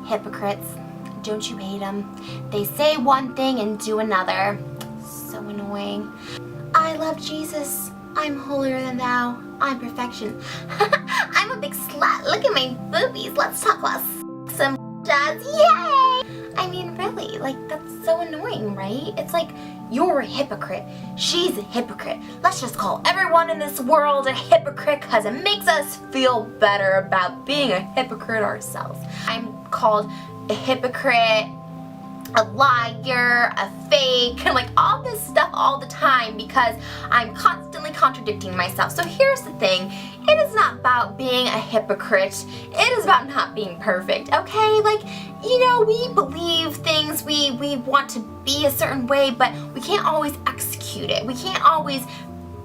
Hypocrites. Don't you hate them? They say one thing and do another. So annoying. I love Jesus. I'm holier than thou. I'm perfection. I'm a big slut. Look at my boobies. Let's talk about some jazz. Yay! I mean, really, like, that's so annoying, right? It's like, you're a hypocrite. She's a hypocrite. Let's just call everyone in this world a hypocrite because it makes us feel better about being a hypocrite ourselves. I'm called a hypocrite, a liar, a fake, and like all this stuff all the time because I'm constantly contradicting myself. So here's the thing, it is not about being a hypocrite, it is about not being perfect, okay? Like, you know, we believe things, we want to be a certain way, but we can't always execute it. We can't always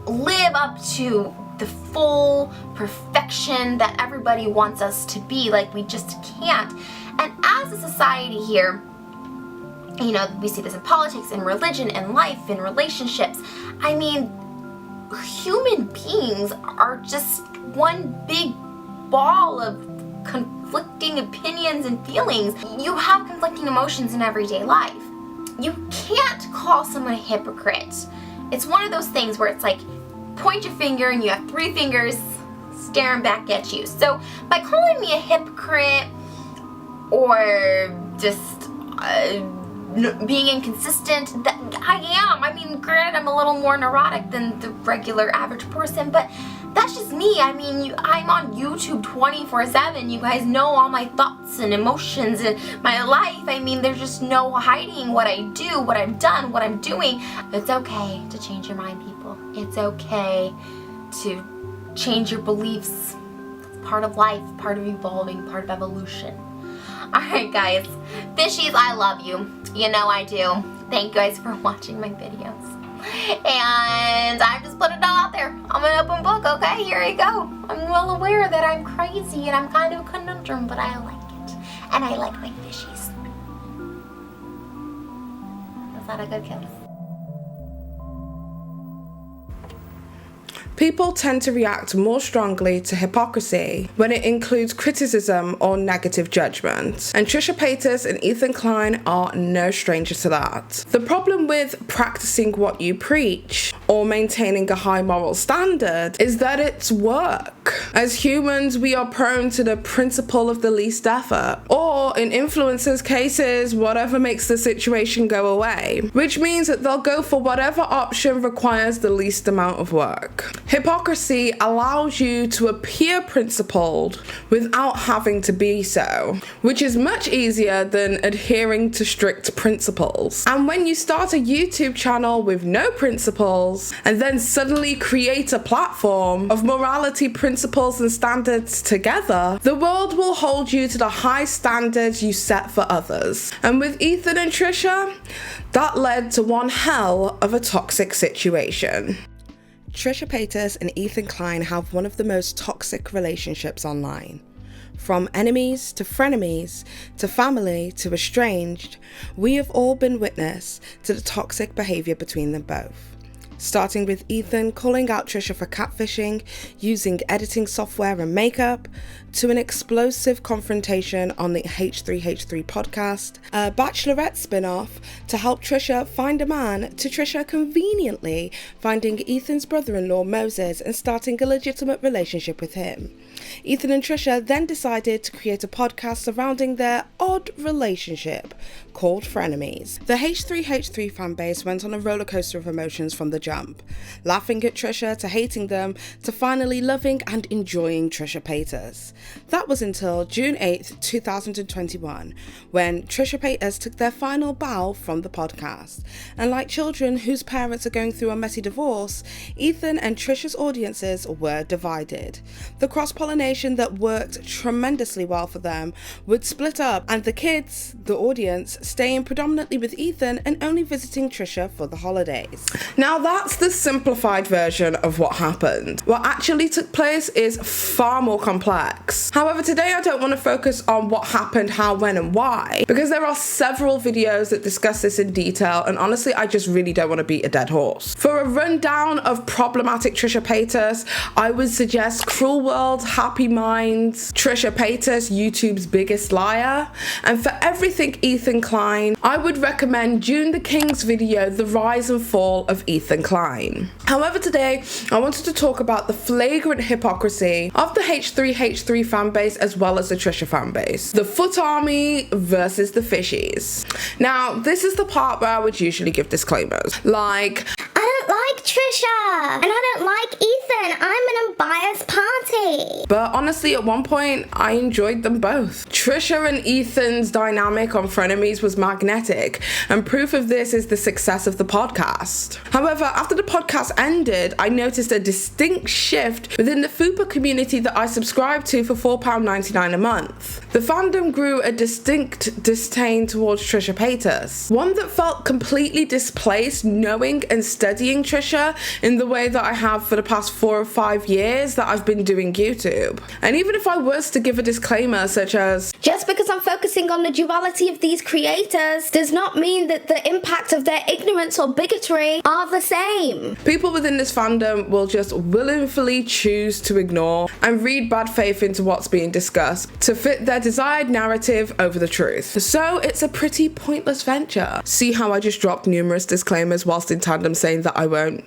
live up to the full perfection that everybody wants us to be. Like, we just can't. And as a society here, you know, we see this in politics, in religion, in life, in relationships. I mean, human beings are just one big ball of conflicting opinions and feelings. You have conflicting emotions in everyday life. You can't call someone a hypocrite. It's one of those things where it's like, point your finger and you have 3 fingers staring back at you. So by calling me a hypocrite or just being inconsistent, that I am. I mean, granted, I'm a little more neurotic than the regular average person, but that's just me. I mean, I'm on YouTube 24/7. You guys know all my thoughts and emotions and my life. I mean, there's just no hiding what I do, what I've done, what I'm doing. It's okay to change your mind, people. It's okay to change your beliefs. It's part of life, part of evolving, part of evolution. Alright guys, fishies, I love you. You know I do. Thank you guys for watching my videos. And I just put it all out there. I'm an open book, okay? Here you go. I'm well aware that I'm crazy and I'm kind of a conundrum, but I like it. And I like my fishies. Was that a good kiss? People tend to react more strongly to hypocrisy when it includes criticism or negative judgment. And Trisha Paytas and Ethan Klein are no strangers to that. The problem with practicing what you preach or maintaining a high moral standard is that it's work. As humans, we are prone to the principle of the least effort, or in influencers' cases, whatever makes the situation go away, which means that they'll go for whatever option requires the least amount of work. Hypocrisy allows you to appear principled without having to be so, which is much easier than adhering to strict principles. And when you start a YouTube channel with no principles and then suddenly create a platform of morality, principles and standards together, the world will hold you to the high standards you set for others. And with Ethan and Trisha, that led to one hell of a toxic situation. Trisha Paytas and Ethan Klein have one of the most toxic relationships online. From enemies to frenemies to family to estranged, we have all been witness to the toxic behaviour between them both. Starting with Ethan calling out Trisha for catfishing, using editing software and makeup, to an explosive confrontation on the H3 podcast, a Bachelorette spin-off to help Trisha find a man, to Trisha conveniently finding Ethan's brother-in-law Moses and starting a legitimate relationship with him. Ethan and Trisha then decided to create a podcast surrounding their odd relationship called Frenemies. The H3 fanbase went on a rollercoaster of emotions from the jump, laughing at Trisha to hating them to finally loving and enjoying Trisha Paytas. That was until June 8th, 2021, when Trisha Paytas took their final bow from the podcast. And like children whose parents are going through a messy divorce, Ethan and Trisha's audiences were divided. The cross-pollination that worked tremendously well for them would split up, and the kids, the audience, staying predominantly with Ethan and only visiting Trisha for the holidays. Now that's the simplified version of what happened. What actually took place is far more complex. However, today I don't want to focus on what happened, how, when and why, because there are several videos that discuss this in detail, and honestly I just really don't want to beat a dead horse. For a rundown of problematic Trisha Paytas, I would suggest Cruel World, How Happy Minds, Trisha Paytas, YouTube's biggest liar, and for everything Ethan Klein, I would recommend June the King's video, The Rise and Fall of Ethan Klein. However, today I wanted to talk about the flagrant hypocrisy of the H3 fanbase as well as the Trisha fanbase. The Foot Army versus the Fishies. Now, this is the part where I would usually give disclaimers, like, I don't like Trisha, and I don't like Ethan. I'm an unbiased party. but honestly, at one point, I enjoyed them both. Trisha and Ethan's dynamic on Frenemies was magnetic, and proof of this is the success of the podcast. However, after the podcast ended, I noticed a distinct shift within the FUPA community that I subscribed to for £4.99 a month. The fandom grew a distinct disdain towards Trisha Paytas, one that felt completely displaced knowing and studying Trisha in the way that I have for the past 4 or 5 years that I've been doing YouTube. And even if I was to give a disclaimer such as, Just because I'm focusing on the duality of these creators does not mean that the impact of their ignorance or bigotry are the same. people within this fandom will just willingly choose to ignore and read bad faith into what's being discussed to fit their desired narrative over the truth. So it's a pretty pointless venture. See how I just dropped numerous disclaimers whilst in tandem saying that I won't?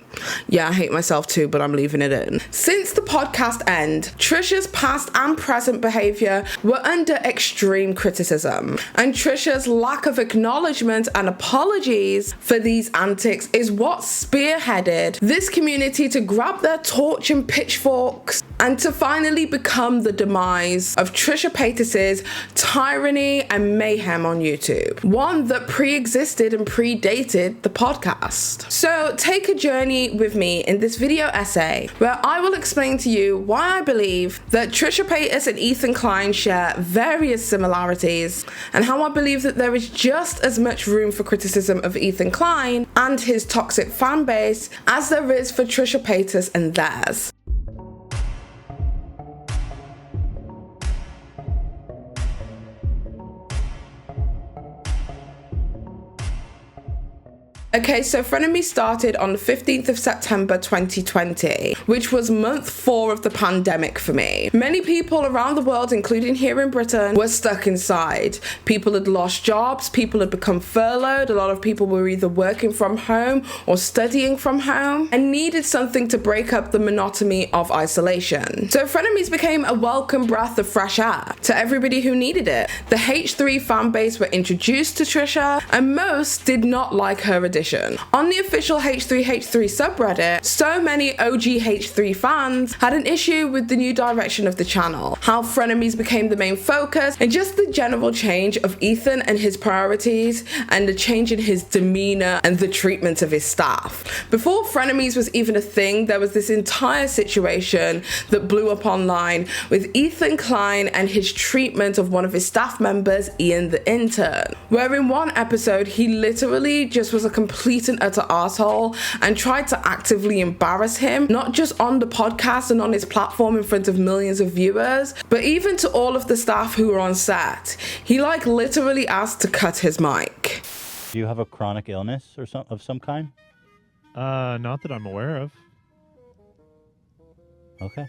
Yeah, I hate myself too, but I'm leaving it in. Since the podcast end, Trisha's past and present behaviour were under extreme criticism, and Trisha's lack of acknowledgement and apologies for these antics is what spearheaded this community to grab their torch and pitchforks and to finally become the demise of Trisha Paytas' tyranny and mayhem on YouTube, one that pre-existed and predated the podcast. So take a journey with me in this video essay where I will explain to you why I believe that Trisha Paytas and Ethan Klein share various similarities, and how I believe that there is just as much room for criticism of Ethan Klein and his toxic fan base as there is for Trisha Paytas and theirs. Okay, so Frenemies started on the 15th of September 2020, which was month 4 of the pandemic for me. Many people around the world, including here in Britain, were stuck inside. People had lost jobs, people had become furloughed, a lot of people were either working from home or studying from home, and needed something to break up the monotony of isolation. So Frenemies became a welcome breath of fresh air to everybody who needed it. The H3 fanbase were introduced to Trisha, and most did not like her addition. On the official H3 subreddit, so many OG H3 fans had an issue with the new direction of the channel, how Frenemies became the main focus, and just the general change of Ethan and his priorities, and the change in his demeanor and the treatment of his staff. Before Frenemies was even a thing, there was this entire situation that blew up online with Ethan Klein and his treatment of one of his staff members, Ian the intern, where in one episode he literally just was a complete and utter asshole and tried to actively embarrass him, not just on the podcast and on his platform in front of millions of viewers, but even to all of the staff who were on set. He literally asked to cut his mic. Do you have a chronic illness or of some kind? Not that I'm aware of. Okay.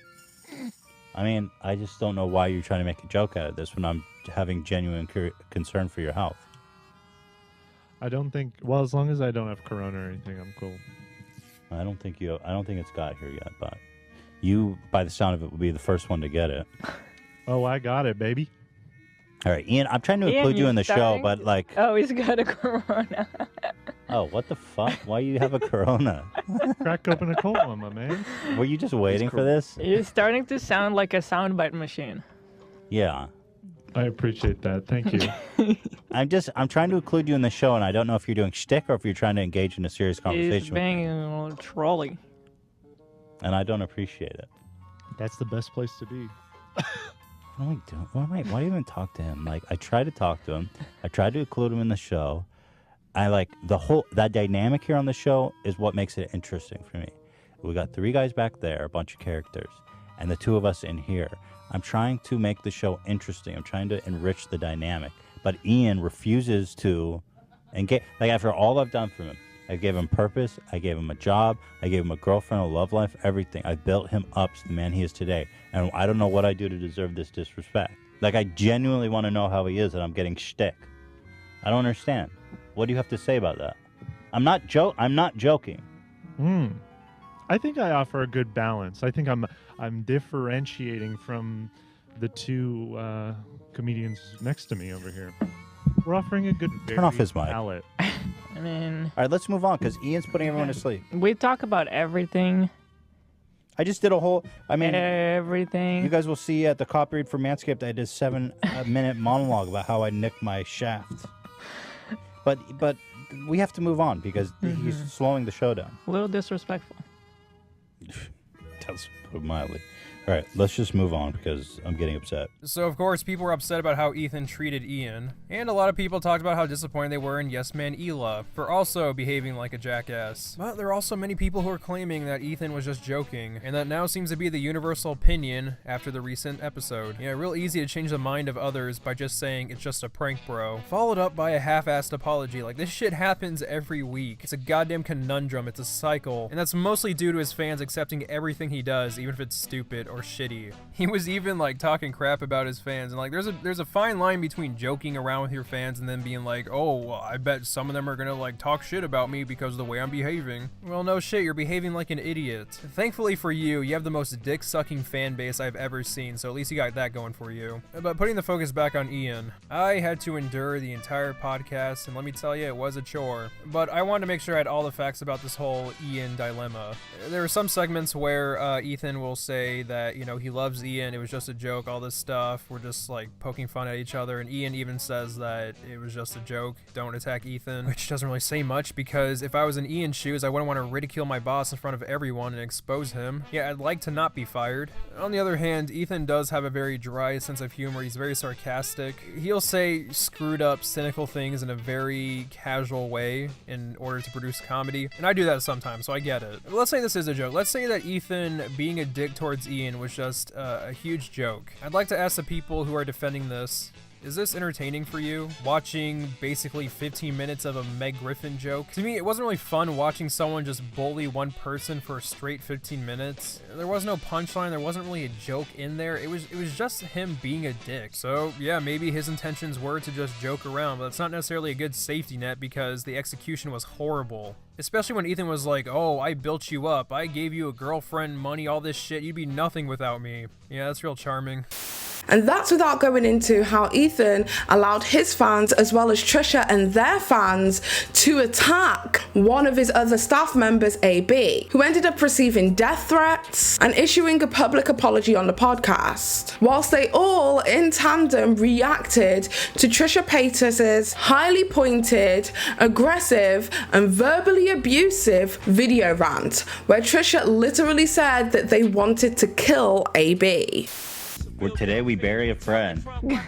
I mean, I just don't know why you're trying to make a joke out of this when I'm having genuine concern for your health. I don't think. Well, as long as I don't have corona or anything, I'm cool. I don't think it's got here yet, but you, by the sound of it, will be the first one to get it. Oh, I got it, baby. All right, Ian, I'm trying to include you in the show, but like... Oh, he's got a corona. Oh, what the fuck? Why you have a corona? Crack open a cold one, my man. Were you just waiting for this? You're starting to sound like a soundbite machine. Yeah. I appreciate that. Thank you. I'm trying to include you in the show, and I don't know if you're doing shtick or if you're trying to engage in a serious conversation He's being a little trolley. and I don't appreciate it. That's the best place to be. What am I doing? Why do you even talk to him? Like, I try to talk to him. I try to include him in the show. I like that dynamic here on the show is what makes it interesting for me. We got 3 guys back there, a bunch of characters, and the 2 of us in here. I'm trying to make the show interesting. I'm trying to enrich the dynamic. But Ian refuses to engage. Like, after all I've done for him, I gave him purpose. I gave him a job. I gave him a girlfriend, a love life, everything. I built him up to the man he is today. And I don't know what I do to deserve this disrespect. Like, I genuinely want to know how he is, and I'm getting shtick. I don't understand. What do you have to say about that? I'm not joking. I think I offer a good balance. I think I'm differentiating from the two comedians next to me over here. We're offering a good Turn off his mic. palette. I mean, All right, let's move on, because Ian's putting everyone to sleep. we talk about everything. I just did a whole, Everything. you guys will see at the copy read for Manscaped, I did a 7-minute monologue about how I nicked my shaft. But we have to move on, because he's slowing the show down. A little disrespectful. That's put mildly. All right, let's just move on because I'm getting upset. So, of course, people were upset about how Ethan treated Ian, and a lot of people talked about how disappointed they were in Yes Man Ela for also behaving like a jackass. But there are also many people who are claiming that Ethan was just joking, and that now seems to be the universal opinion after the recent episode. Yeah, real easy to change the mind of others by just saying it's just a prank, bro. Followed up by a half-assed apology. Like, this shit happens every week. It's a goddamn conundrum, it's a cycle, and that's mostly due to his fans accepting everything he does, even if it's stupid or shitty. He was even like talking crap about his fans, and like there's a fine line between joking around with your fans and then being like, oh, well, I bet some of them are gonna like talk shit about me because of the way I'm behaving. Well, no shit, you're behaving like an idiot. Thankfully for you, you have the most dick-sucking fan base I've ever seen, so at least you got that going for you. But putting the focus back on Ian, I had to endure the entire podcast, and let me tell you, it was a chore. But I wanted to make sure I had all the facts about this whole Ian dilemma. There are some segments where Ethan will say that, you know, he loves Ian, it was just a joke, all this stuff, we're just like poking fun at each other, and Ian even says that it was just a joke, don't attack Ethan, which doesn't really say much, because if I was in Ian's shoes, I wouldn't want to ridicule my boss in front of everyone and expose him. Yeah, I'd like to not be fired. On the other hand, Ethan does have a very dry sense of humor, he's very sarcastic. He'll say screwed up, cynical things in a very casual way in order to produce comedy, and I do that sometimes, so I get it. But let's say this is a joke. Let's say that Ethan being a dick towards Ian was just a huge joke. I'd like to ask the people who are defending this, is this entertaining for you? Watching basically 15 minutes of a Meg Griffin joke? To me, it wasn't really fun watching someone just bully one person for a straight 15 minutes. There was no punchline, there wasn't really a joke in there. It was just him being a dick. So yeah, maybe his intentions were to just joke around, but it's not necessarily a good safety net because the execution was horrible. Especially when Ethan was like, oh, I built you up, I gave you a girlfriend, money, all this shit, you'd be nothing without me. Yeah, that's real charming. And that's without going into how Ethan allowed his fans, as well as Trisha and their fans, to attack one of his other staff members, AB, who ended up receiving death threats and issuing a public apology on the podcast, whilst they all in tandem reacted to Trisha Paytas' highly pointed, aggressive and verbally abusive video rant, where Trisha literally said that they wanted to kill AB. Today we bury a friend. The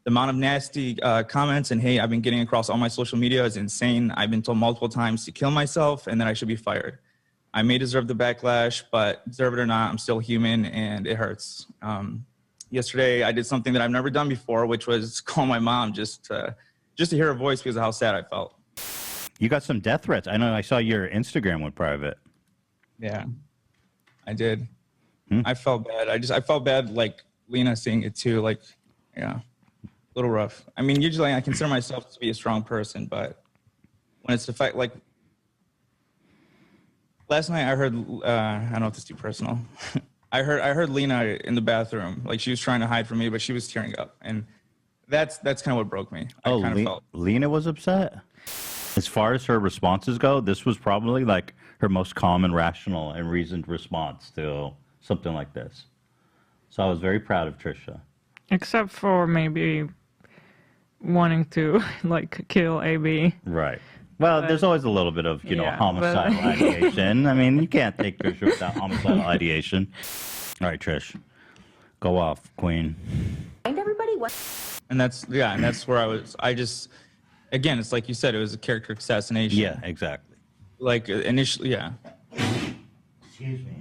amount of nasty comments and hate I've been getting across all my social media is insane. I've been told multiple times to kill myself and that I should be fired. I may deserve the backlash, but deserve it or not, I'm still human and it hurts. Yesterday, I did something that I've never done before, which was call my mom just to hear her voice because of how sad I felt. You got some death threats. I know I saw your Instagram went private. Yeah, I did. I felt bad. I felt bad, like Lena seeing it too. Like, yeah, a little rough. I mean, usually I consider myself to be a strong person, but when it's the fact, like, last night I heard, I don't know if this is too personal. I heard Lena in the bathroom, like she was trying to hide from me, but she was tearing up, and that's kind of what broke me. Oh, Lena was upset. As far as her responses go, this was probably like her most calm and rational and reasoned response to something like this. So I was very proud of Trisha. Except for maybe wanting to like kill AB. Right. Well, there's always a little bit of, you know, homicidal ideation. I mean, you can't take Trisha without homicidal ideation. All right, Trish, go off, queen. Everybody what? And that's where I just, again, it's like you said, it was a character assassination. Yeah, exactly. Like initially, yeah. Excuse me.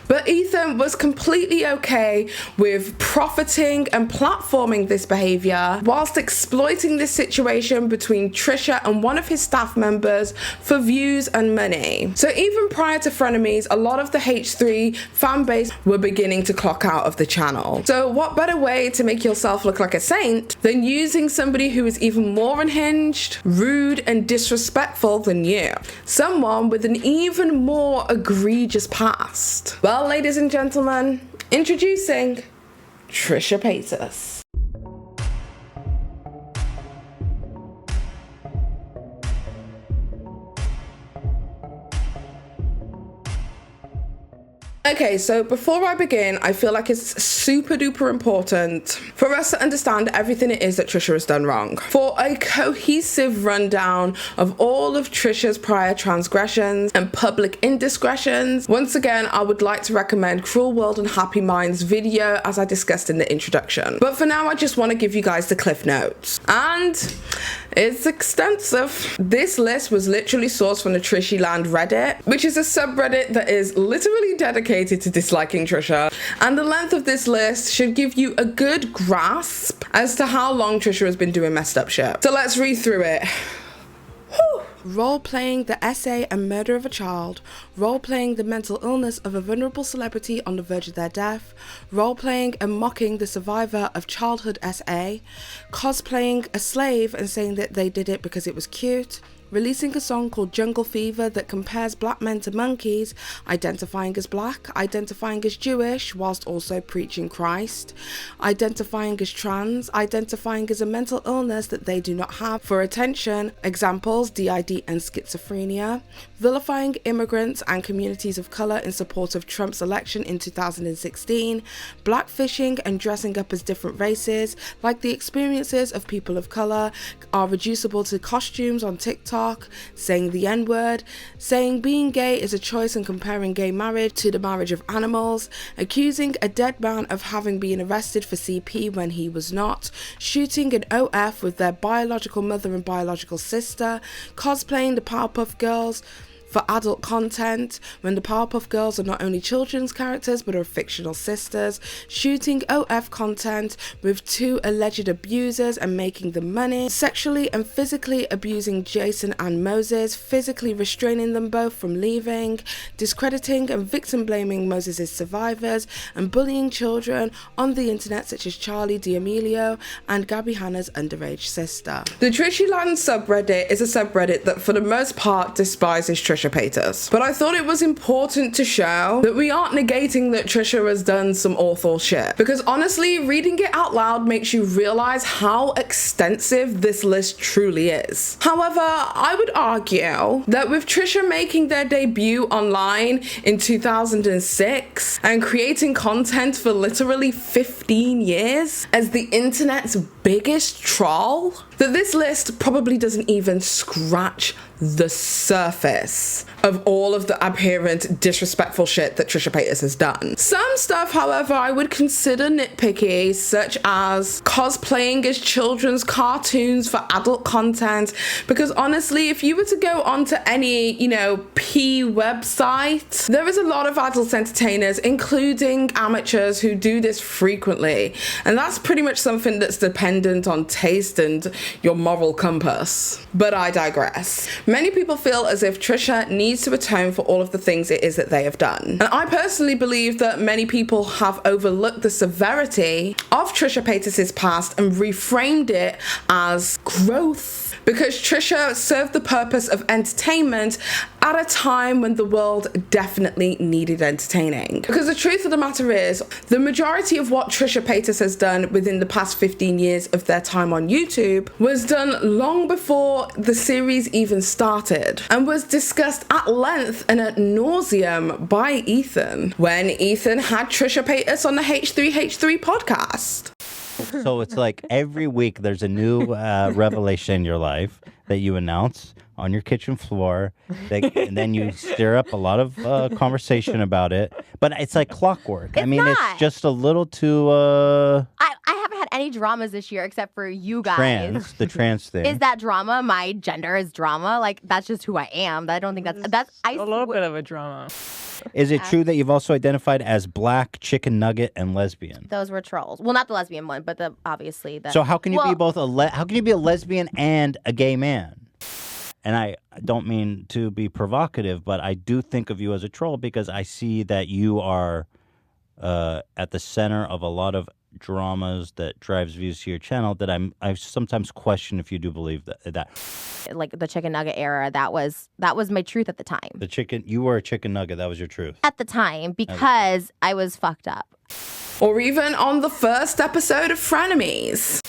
But Ethan was completely okay with profiting and platforming this behavior whilst exploiting this situation between Trisha and one of his staff members for views and money. So even prior to Frenemies, a lot of the H3 fan base were beginning to clock out of the channel. So what better way to make yourself look like a saint than using somebody who is even more unhinged, rude, and disrespectful than you? Someone with an even more egregious past. Well, ladies and gentlemen, introducing Trisha Paytas. Okay, so before I begin, I feel like it's super duper important for us to understand everything it is that Trisha has done wrong. For a cohesive rundown of all of Trisha's prior transgressions and public indiscretions, once again, I would like to recommend Cruel World and Happy Minds video as I discussed in the introduction. But for now, I just want to give you guys the cliff notes. And it's extensive. This list was literally sourced from the Trishyland Reddit, which is a subreddit that is literally dedicated to disliking Trisha. And the length of this list should give you a good grasp as to how long Trisha has been doing messed up shit. So let's read through it. Whew. Role-playing the essay and murder of a child, role-playing the mental illness of a vulnerable celebrity on the verge of their death, role-playing and mocking the survivor of childhood SA, cosplaying a slave and saying that they did it because it was cute, releasing a song called Jungle Fever that compares black men to monkeys, identifying as black, identifying as Jewish whilst also preaching Christ, identifying as trans, identifying as a mental illness that they do not have for attention, examples DID and schizophrenia, vilifying immigrants and communities of colour in support of Trump's election in 2016, blackfishing and dressing up as different races, like the experiences of people of colour are reducible to costumes on TikTok, saying the N-word, saying being gay is a choice and comparing gay marriage to the marriage of animals, accusing a dead man of having been arrested for CP when he was not, shooting an OF with their biological mother and biological sister, cosplaying the Powerpuff Girls for adult content when the Powerpuff Girls are not only children's characters but are fictional sisters, shooting OF content with two alleged abusers and making them money, sexually and physically abusing Jason and Moses, physically restraining them both from leaving, discrediting and victim blaming Moses' survivors, and bullying children on the internet such as Charlie D'Amelio and Gabby Hanna's underage sister. The Trishyland subreddit is a subreddit that for the most part despises Trisha Paytas. But I thought it was important to show that we aren't negating that Trisha has done some awful shit. Because honestly, reading it out loud makes you realize how extensive this list truly is. However, I would argue that with Trisha making their debut online in 2006 and creating content for literally 15 years as the internet's biggest troll, that this list probably doesn't even scratch the surface of all of the apparent disrespectful shit that Trisha Paytas has done. Some stuff, however, I would consider nitpicky, such as cosplaying as children's cartoons for adult content, because honestly, if you were to go onto any, P website, there is a lot of adult entertainers, including amateurs, who do this frequently, and that's pretty much something that's dependent on taste and your moral compass. But I digress. Many people feel as if Trisha needs to atone for all of the things it is that they have done. And I personally believe that many people have overlooked the severity of Trisha Paytas' past and reframed it as growth. Because Trisha served the purpose of entertainment at a time when the world definitely needed entertaining. Because the truth of the matter is, the majority of what Trisha Paytas has done within the past 15 years of their time on YouTube was done long before the series even started, and was discussed at length and ad nauseum by Ethan when Ethan had Trisha Paytas on the H3 podcast. So it's like every week there's a new revelation in your life that you announce on your kitchen floor, and then you stir up a lot of conversation about it. But it's like clockwork. It's just a little too... I haven't had any dramas this year except for you guys. The trans thing. Is that drama? My gender is drama. Like, that's just who I am. I don't think that's... A little bit of a drama. Is it true that you've also identified as black, chicken nugget, and lesbian? Those were trolls. Well, not the lesbian one, but obviously the. So how can you be both how can you be a lesbian and a gay man? And I don't mean to be provocative, but I do think of you as a troll because I see that you are at the center of a lot of dramas that drives views to your channel that I sometimes question if you do believe that. Like the chicken nugget era, that was my truth at the time. You were a chicken nugget. That was your truth. At the time, because I was fucked up. Or even on the first episode of Frenemies.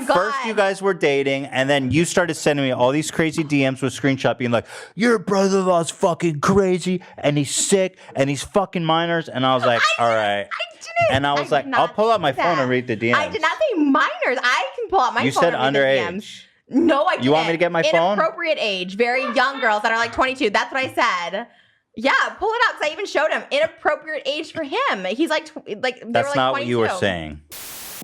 First, you guys were dating, and then you started sending me all these crazy DMs with screenshot being like, your brother-in-law's fucking crazy, and he's sick, and he's fucking minors. And I was like, all right. I didn't. And I was like, I'll pull out my phone and read the DMs. I did not say minors. I can pull out my phone. You said and read the DMs. underage. No, I didn't. You want me to get my phone? Inappropriate age. Very young girls that are like 22. That's what I said. Yeah, pull it out because I even showed him. Inappropriate age for him. He's like they That's were like not 22. what you were saying.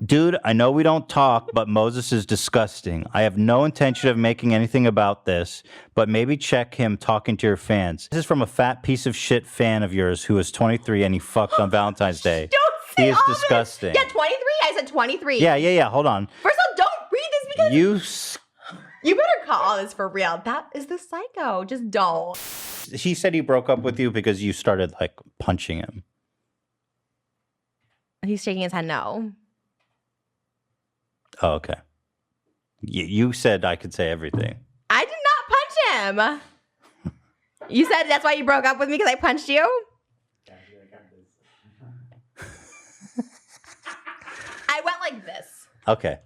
Dude, I know we don't talk, but Moses is disgusting. I have no intention of making anything about this, but maybe check him talking to your fans. This is from a fat piece of shit fan of yours who is 23 and he fucked on Valentine's Day. Don't say He is all disgusting. This. Yeah, 23? I said 23. Yeah. Hold on. First of all, don't read this because you better call this for real. That is the psycho. Just don't. He said he broke up with you because you started like punching him. He's shaking his head no. Oh, okay. You said I could say everything. I did not punch him. You said that's why you broke up with me because I punched you? I went like this. Okay.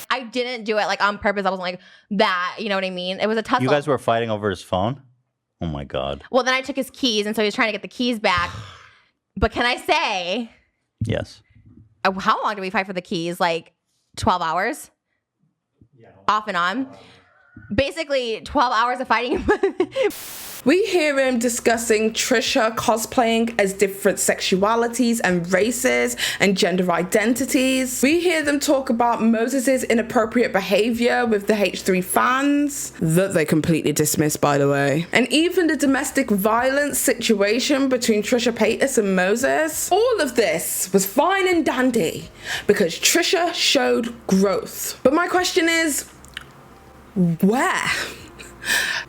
I didn't do it like on purpose. I wasn't like that. You know what I mean? It was a tussle. You guys were fighting over his phone? Oh my God. Well, then I took his keys, and so he was trying to get the keys back. But can I say? Yes. How long did we fight for the keys? Like 12 hours? Yeah. Off and on. Basically, 12 hours of fighting. We hear him discussing Trisha cosplaying as different sexualities and races and gender identities. We hear them talk about Moses' inappropriate behavior with the H3 fans, that they completely dismiss, by the way. And even the domestic violence situation between Trisha Paytas and Moses. All of this was fine and dandy because Trisha showed growth. But my question is, where?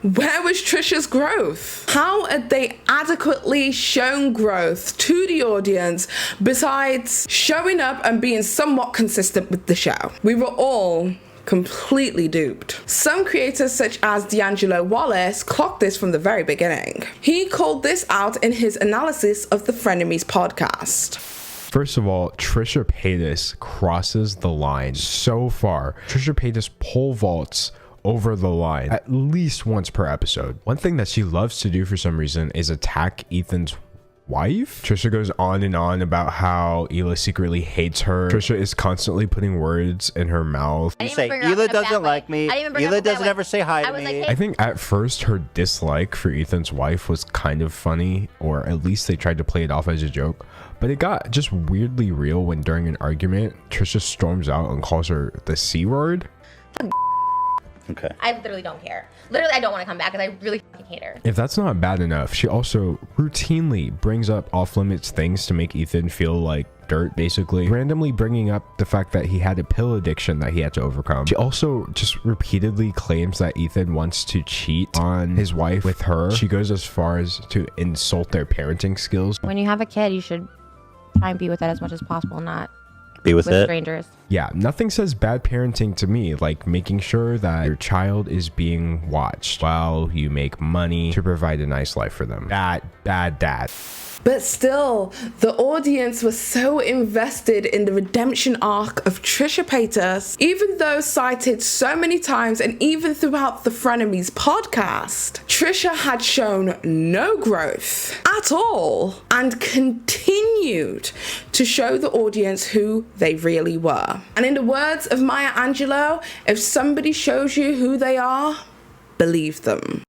Where was Trisha's growth? How had they adequately shown growth to the audience besides showing up and being somewhat consistent with the show? We were all completely duped. Some creators such as D'Angelo Wallace clocked this from the very beginning. He called this out in his analysis of the Frenemies podcast. First of all, Trisha Paytas crosses the line so far. Trisha Paytas pole vaults over the line at least once per episode. One thing that she loves to do for some reason is attack Ethan's wife. Trisha goes on and on about how Hila secretly hates her. Trisha is constantly putting words in her mouth. You say, Hila doesn't like me. Hila doesn't ever say hi to me. I think at first her dislike for Ethan's wife was kind of funny, or at least they tried to play it off as a joke. But it got just weirdly real when during an argument, Trisha storms out and calls her the C word. Okay. I literally don't care. Literally, I don't want to come back because I really fucking hate her. If that's not bad enough, she also routinely brings up off-limits things to make Ethan feel like dirt, basically. Randomly bringing up the fact that he had a pill addiction that he had to overcome. She also just repeatedly claims that Ethan wants to cheat on his wife with her. She goes as far as to insult their parenting skills. When you have a kid, you should try and be with it as much as possible, not be with it. Strangers. Yeah, nothing says bad parenting to me like making sure that your child is being watched while you make money to provide a nice life for them. Bad dad. But still, the audience was so invested in the redemption arc of Trisha Paytas, even though cited so many times and even throughout the Frenemies podcast, Trisha had shown no growth at all and continued to show the audience who they really were. And in the words of Maya Angelou, if somebody shows you who they are, believe them.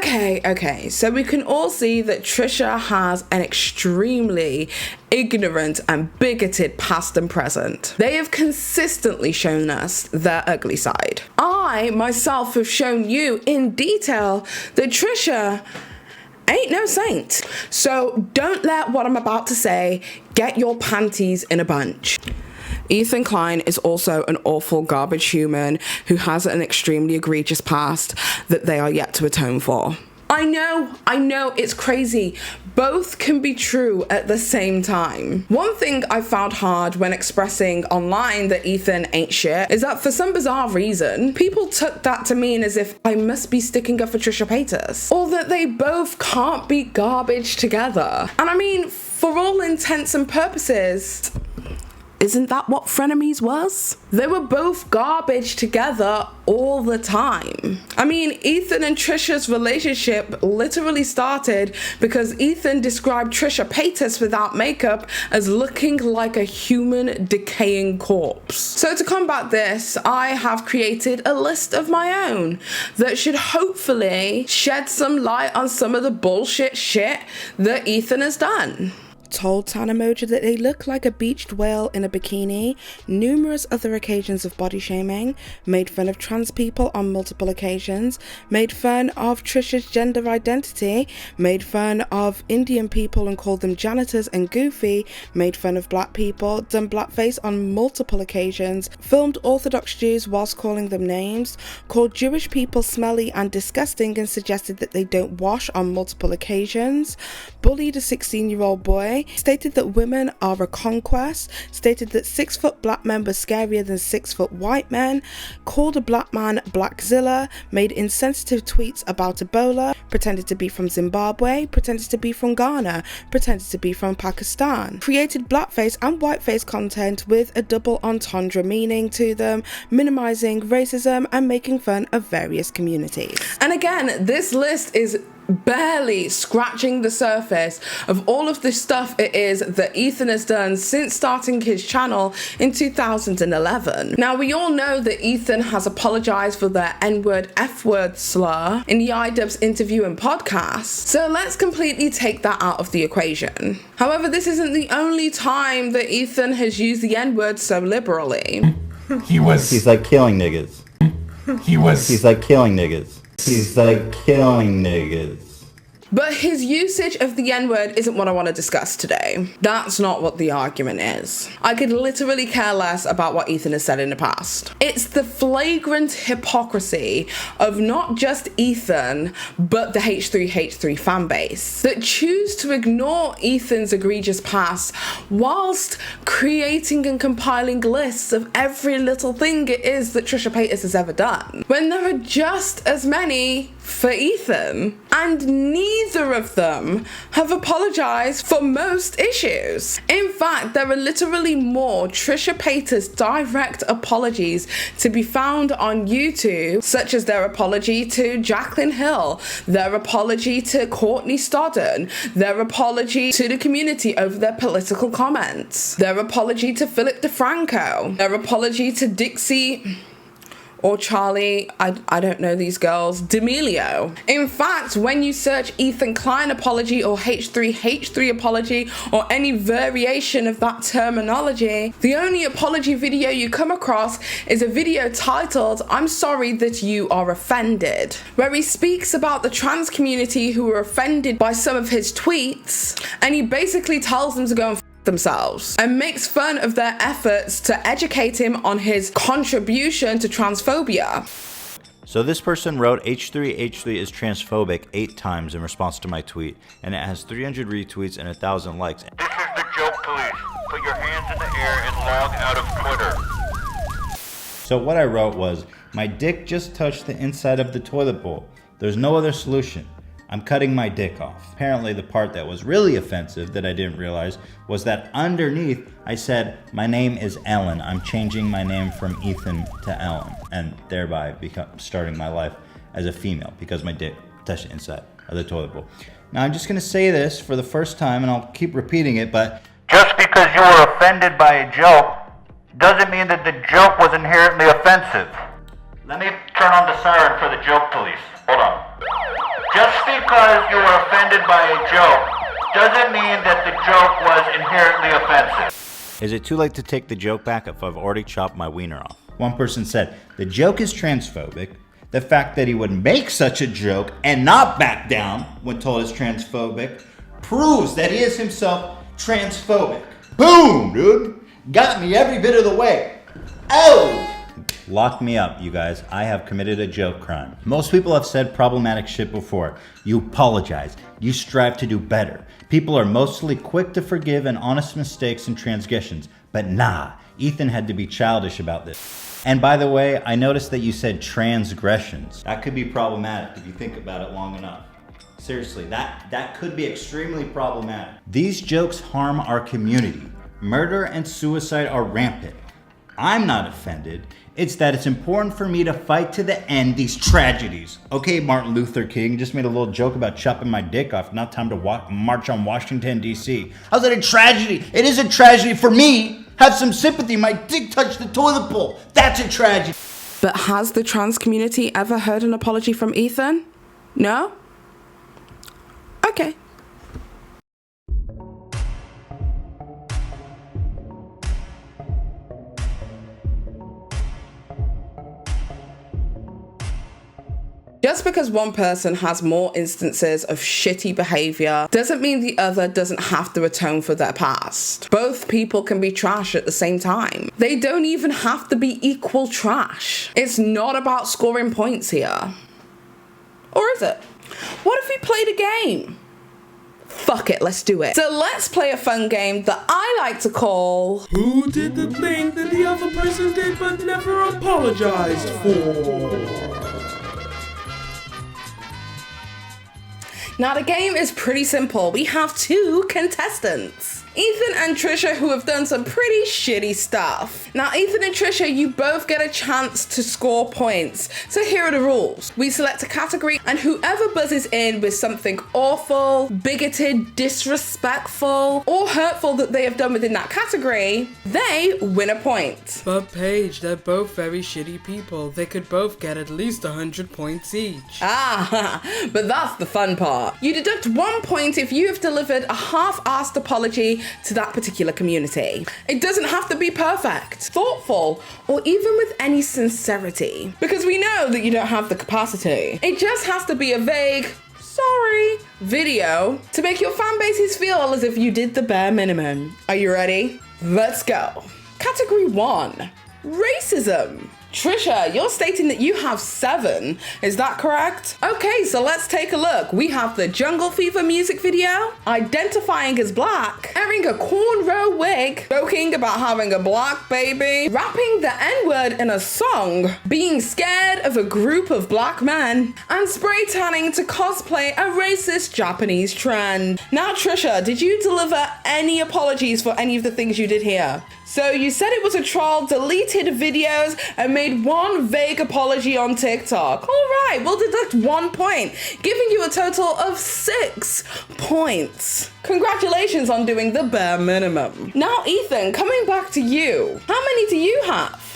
Okay, so we can all see that Trisha has an extremely ignorant and bigoted past and present. They have consistently shown us their ugly side. I, myself, have shown you in detail that Trisha ain't no saint. So don't let what I'm about to say get your panties in a bunch. Ethan Klein is also an awful garbage human who has an extremely egregious past that they are yet to atone for. I know, it's crazy. Both can be true at the same time. One thing I found hard when expressing online that Ethan ain't shit is that for some bizarre reason, people took that to mean as if I must be sticking up for Trisha Paytas, or that they both can't be garbage together. And I mean, for all intents and purposes, isn't that what Frenemies was? They were both garbage together all the time. I mean, Ethan and Trisha's relationship literally started because Ethan described Trisha Paytas without makeup as looking like a human decaying corpse. So to combat this, I have created a list of my own that should hopefully shed some light on some of the bullshit shit that Ethan has done. Told Tan emoji that they look like a beached whale in a bikini, numerous other occasions of body shaming, made fun of trans people on multiple occasions, made fun of Trisha's gender identity, made fun of Indian people and called them janitors and goofy, made fun of black people, done blackface on multiple occasions, filmed Orthodox Jews whilst calling them names, called Jewish people smelly and disgusting and suggested that they don't wash on multiple occasions, bullied a 16-year-old boy, stated that women are a conquest, stated that 6-foot black men were scarier than 6-foot white men, called a black man Blackzilla, made insensitive tweets about Ebola, pretended to be from Zimbabwe, pretended to be from Ghana, pretended to be from Pakistan, created blackface and whiteface content with a double entendre meaning to them, minimizing racism and making fun of various communities. And again, this list is barely scratching the surface of all of the stuff it is that Ethan has done since starting his channel in 2011. Now, we all know that Ethan has apologized for their N-word, F-word slur in the iDubbbz interview and podcast, so let's completely take that out of the equation. However, this isn't the only time that Ethan has used the N-word so liberally. He's like killing niggas. He's like killing niggas. He's like killing niggas. But his usage of the N-word isn't what I want to discuss today. That's not what the argument is. I could literally care less about what Ethan has said in the past. It's the flagrant hypocrisy of not just Ethan, but the H3 fanbase that choose to ignore Ethan's egregious past whilst creating and compiling lists of every little thing it is that Trisha Paytas has ever done, when there are just as many for Ethan, and neither of them have apologized for most issues. In fact, there are literally more Trisha Paytas direct apologies to be found on YouTube, such as their apology to Jaclyn Hill, their apology to Courtney Stodden, their apology to the community over their political comments, their apology to Philip DeFranco, their apology to Dixie or Charlie, I don't know these girls, D'Amelio. In fact, when you search Ethan Klein apology or H3 apology or any variation of that terminology, the only apology video you come across is a video titled "I'm sorry that you are offended," where he speaks about the trans community who were offended by some of his tweets, and he basically tells them to go and themselves and makes fun of their efforts to educate him on his contribution to transphobia. So this person wrote H3 is transphobic 8 times in response to my tweet, and it has 300 retweets and 1,000 likes. This is the joke police. Put your hands in the air and log out of Twitter. So what I wrote was, my dick just touched the inside of the toilet bowl. There's no other solution. I'm cutting my dick off. Apparently the part that was really offensive that I didn't realize was that underneath I said, my name is Ellen. I'm changing my name from Ethan to Ellen, and thereby starting my life as a female because my dick touched the inside of the toilet bowl. Now I'm just gonna say this for the first time, and I'll keep repeating it, but Just because you were offended by a joke doesn't mean that the joke was inherently offensive. Let me turn on the siren for the joke police. Hold on. Just because you were offended by a joke doesn't mean that the joke was inherently offensive. Is it too late to take the joke back if I've already chopped my wiener off? One person said, the joke is transphobic. The fact that he would make such a joke and not back down when told it's transphobic proves that he is himself transphobic. Boom, dude. Got me every bit of the way. Oh! Lock me up, you guys. I have committed a joke crime. Most people have said problematic shit before. You apologize. You strive to do better. People are mostly quick to forgive and honest mistakes and transgressions. But nah, Ethan had to be childish about this. And by the way, I noticed that you said transgressions. That could be problematic if you think about it long enough. Seriously, that could be extremely problematic. These jokes harm our community. Murder and suicide are rampant. I'm not offended. It's that it's important for me to fight to the end these tragedies. Okay, Martin Luther King just made a little joke about chopping my dick off. Not time to march on Washington, D.C. How's that a tragedy? It is a tragedy for me. Have some sympathy. My dick touched the toilet bowl. That's a tragedy. But has the trans community ever heard an apology from Ethan? No? Okay. Just because one person has more instances of shitty behaviour doesn't mean the other doesn't have to atone for their past. Both people can be trash at the same time. They don't even have to be equal trash. It's not about scoring points here. Or is it? What if we played a game? Fuck it, let's do it. So let's play a fun game that I like to call Who Did the Thing That the Other Person Did But Never Apologized For? Now the game is pretty simple. We have two contestants, Ethan and Trisha, who have done some pretty shitty stuff. Now Ethan and Trisha, you both get a chance to score points. So here are the rules. We select a category and whoever buzzes in with something awful, bigoted, disrespectful, or hurtful that they have done within that category, they win a point. But Paige, they're both very shitty people. They could both get at least 100 points each. Ah, but that's the fun part. You deduct 1 point if you have delivered a half-assed apology to that particular community. It doesn't have to be perfect, thoughtful, or even with any sincerity, because we know that you don't have the capacity. It just has to be a vague, sorry, video to make your fan bases feel as if you did the bare minimum. Are you ready? Let's go. Category 1, racism. Trisha, you're stating that you have 7. Is that correct? Okay, so let's take a look. We have the Jungle Fever music video, identifying as black, wearing a cornrow wig, joking about having a black baby, rapping the N-word in a song, being scared of a group of black men, and spray tanning to cosplay a racist Japanese trend. Now, Trisha, did you deliver any apologies for any of the things you did here? So you said it was a troll, deleted videos, and made one vague apology on TikTok. All right, we'll deduct 1 point, giving you a total of 6 points. Congratulations on doing the bare minimum. Now, Ethan, coming back to you. How many do you have?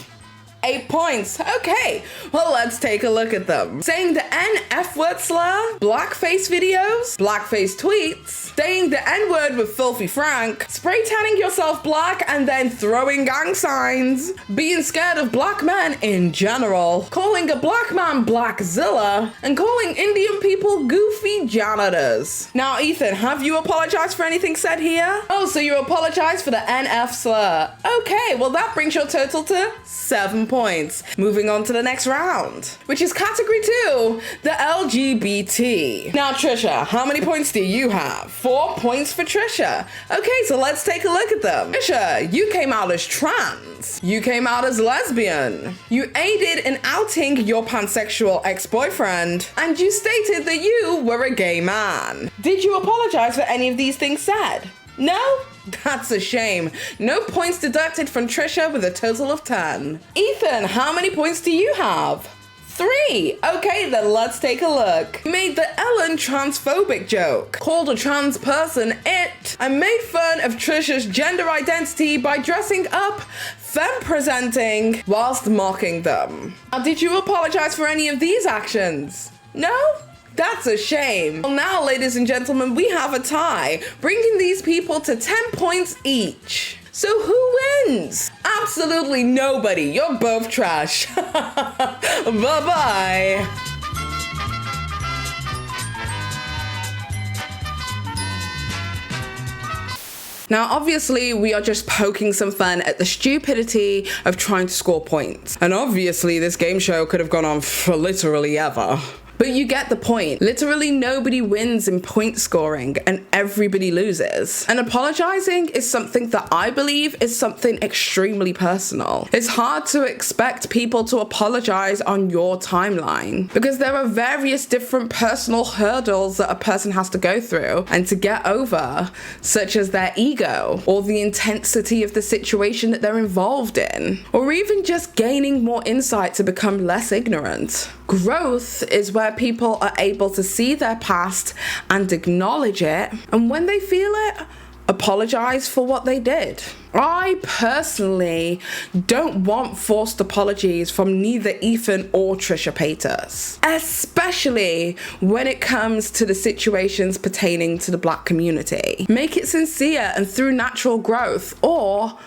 8 points. Okay, well, let's take a look at them. Saying the N-F-word slur, blackface videos, blackface tweets, saying the N-word with Filthy Frank, spray tanning yourself black and then throwing gang signs, being scared of black men in general, calling a black man Blackzilla, and calling Indian people goofy janitors. Now, Ethan, have you apologized for anything said here? Oh, so you apologized for the NF slur. Okay, well, that brings your total to 7 points. Moving on to the next round, which is category 2, the LGBT. Now, Trisha, how many points do you have? 4 points for Trisha. Okay, so let's take a look at them. Trisha, you came out as trans. You came out as lesbian. You aided in outing your pansexual ex-boyfriend. And you stated that you were a gay man. Did you apologize for any of these things said? No? That's a shame. No points deducted from Trisha with a total of 10. Ethan, how many points do you have? 3. Okay, then let's take a look. You made the Ellen transphobic joke, called a trans person it, and made fun of Trisha's gender identity by dressing up femme-presenting whilst mocking them. Now, did you apologize for any of these actions? No? That's a shame. Well, now, ladies and gentlemen, we have a tie, bringing these people to 10 points each. So who wins? Absolutely nobody. You're both trash. Bye-bye. Now, obviously, we are just poking some fun at the stupidity of trying to score points. And obviously, this game show could have gone on for literally ever. But you get the point. Literally nobody wins in point scoring and everybody loses. And apologizing is something that I believe is something extremely personal. It's hard to expect people to apologize on your timeline because there are various different personal hurdles that a person has to go through and to get over, such as their ego or the intensity of the situation that they're involved in, or even just gaining more insight to become less ignorant. Growth is where people are able to see their past and acknowledge it, and when they feel it, apologize for what they did. I personally don't want forced apologies from neither Ethan or Trisha Paytas, especially when it comes to the situations pertaining to the Black community. Make it sincere and through natural growth, or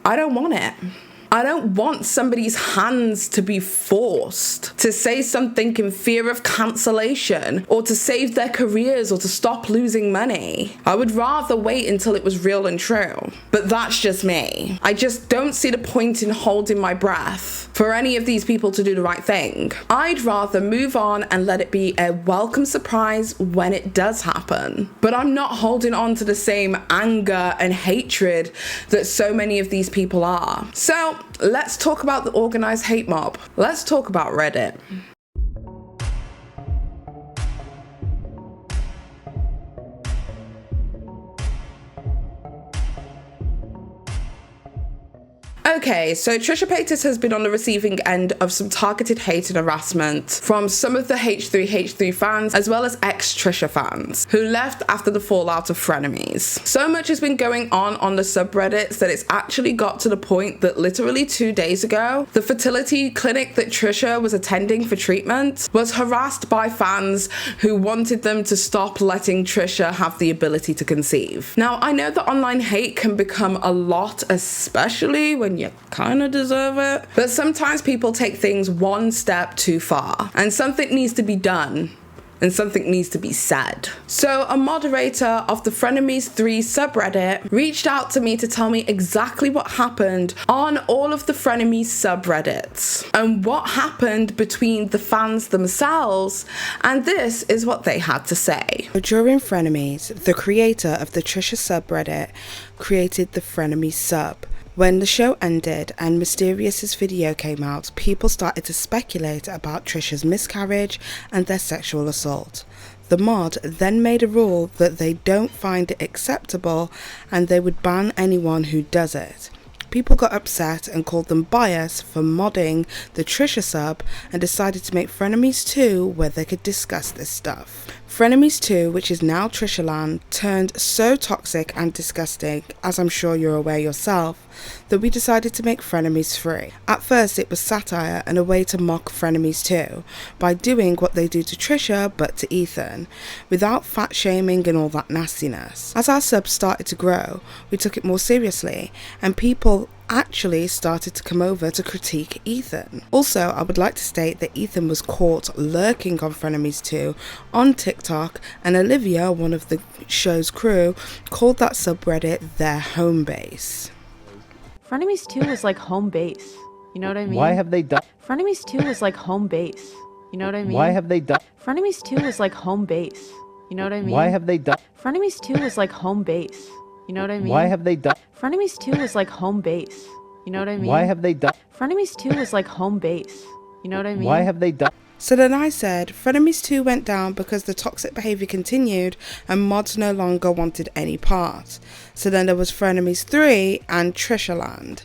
I don't want it. I don't want somebody's hands to be forced to say something in fear of cancellation or to save their careers or to stop losing money. I would rather wait until it was real and true. But that's just me. I just don't see the point in holding my breath for any of these people to do the right thing. I'd rather move on and let it be a welcome surprise when it does happen. But I'm not holding on to the same anger and hatred that so many of these people are. So let's talk about the organized hate mob. Let's talk about Reddit. Okay, so Trisha Paytas has been on the receiving end of some targeted hate and harassment from some of the H3 fans as well as ex-Trisha fans who left after the fallout of Frenemies. So much has been going on the subreddits that it's actually got to the point that literally 2 days ago, the fertility clinic that Trisha was attending for treatment was harassed by fans who wanted them to stop letting Trisha have the ability to conceive. Now, I know that online hate can become a lot, especially when you kind of deserve it. But sometimes people take things one step too far, and something needs to be done. And something needs to be said. So a moderator of the Frenemies 3 subreddit reached out to me to tell me exactly what happened on all of the Frenemies subreddits and what happened between the fans themselves, and this is what they had to say. During Frenemies, the creator of the Trisha subreddit created the Frenemies sub. When the show ended and Mysterious's video came out, people started to speculate about Trisha's miscarriage and their sexual assault. The mod then made a rule that they don't find it acceptable and they would ban anyone who does it. People got upset and called them biased for modding the Trisha sub and decided to make Frenemies 2 where they could discuss this stuff. Frenemies 2, which is now Trisha Land, turned so toxic and disgusting, as I'm sure you're aware yourself, that we decided to make Frenemies 3. At first it was satire and a way to mock Frenemies 2 by doing what they do to Trisha but to Ethan, without fat shaming and all that nastiness. As our subs started to grow, we took it more seriously and people actually started to come over to critique Ethan. Also, I would like to state that Ethan was caught lurking on Frenemies 2 on TikTok, and Olivia, one of the show's crew, called that subreddit their home base. Frenemies 2 is like home base. You know what I mean? Why have they done? Frenemies 2 is like home base. You know what I mean? Why have they done? Frenemies 2 is like home base. You know what I mean? Why have they done? Frenemies 2 is like home base. You know what I mean? Why have they done? Frenemies 2 is like home base. You know what I mean? Why have they done? Frenemies 2 is like home base. You know what I mean? Why have they done? So then I said, Frenemies 2 went down because the toxic behaviour continued and mods no longer wanted any part. So then there was Frenemies 3 and Trisha Land.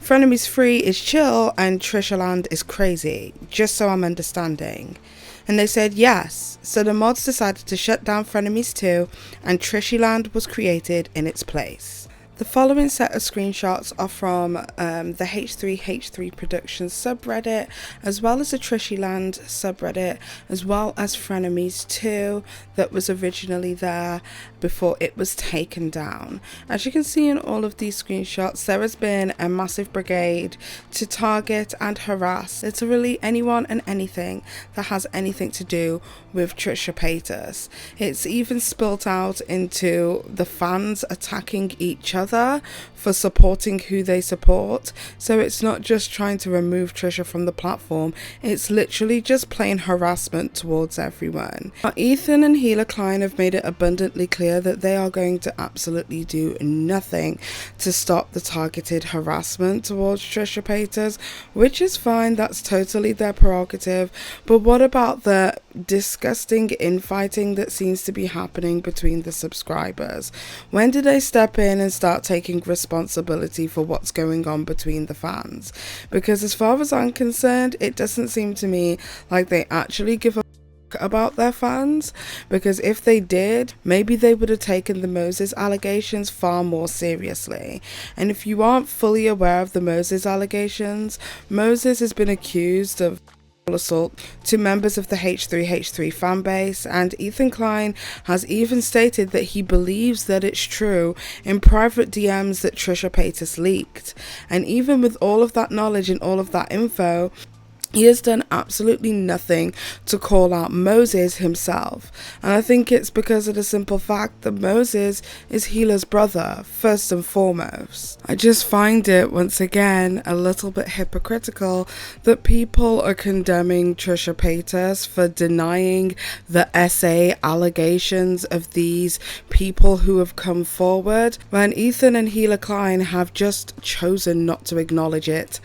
Frenemies 3 is chill and Trisha Land is crazy, just so I'm understanding. And they said yes, so the mods decided to shut down Frenemies 2 and Trisha Land was created in its place. The following set of screenshots are from the H3 Productions subreddit, as well as the Trishyland subreddit, as well as Frenemies 2 that was originally there before it was taken down. As you can see in all of these screenshots, there has been a massive brigade to target and harass literally anyone and anything that has anything to do with Trisha Paytas. It's even spilt out into the fans attacking each other for supporting who they support. So it's not just trying to remove Trisha from the platform, it's literally just plain harassment towards everyone. Now, Ethan and Klein have made it abundantly clear that they are going to absolutely do nothing to stop the targeted harassment towards Trisha Paytas, which is fine, that's totally their prerogative. But what about the disgusting infighting that seems to be happening between the subscribers? When do they step in and start taking responsibility for what's going on between the fans? Because as far as I'm concerned, it doesn't seem to me like they actually give a about their fans, because if they did, maybe they would have taken the Moses allegations far more seriously. And if you aren't fully aware of the Moses allegations, Moses has been accused of assault to members of the H3 fan base, and Ethan Klein has even stated that he believes that it's true in private DMs that Trisha Paytas leaked. And even with all of that knowledge and all of that info, he has done absolutely nothing to call out Moses himself. And I think it's because of the simple fact that Moses is Gila's brother, first and foremost. I just find it, once again, a little bit hypocritical that people are condemning Trisha Paytas for denying the SA allegations of these people who have come forward, when Ethan and Hare Klein have just chosen not to acknowledge it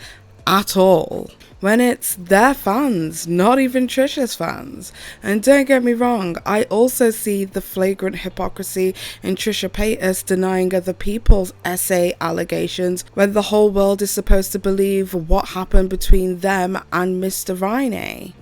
at all, when it's their fans, not even Trisha's fans. And don't get me wrong, I also see the flagrant hypocrisy in Trisha Paytas denying other people's SA allegations when the whole world is supposed to believe what happened between them and Mr. Riney.